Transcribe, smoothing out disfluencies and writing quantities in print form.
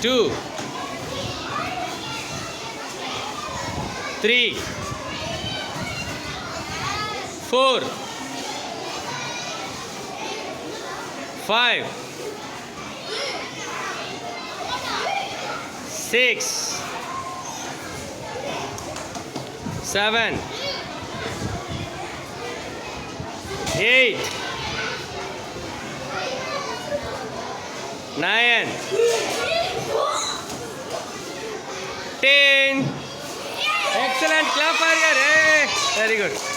2, 3, 4, 5, 6, 7, 8, 9, 10. Excellent. Clap for your. Very good.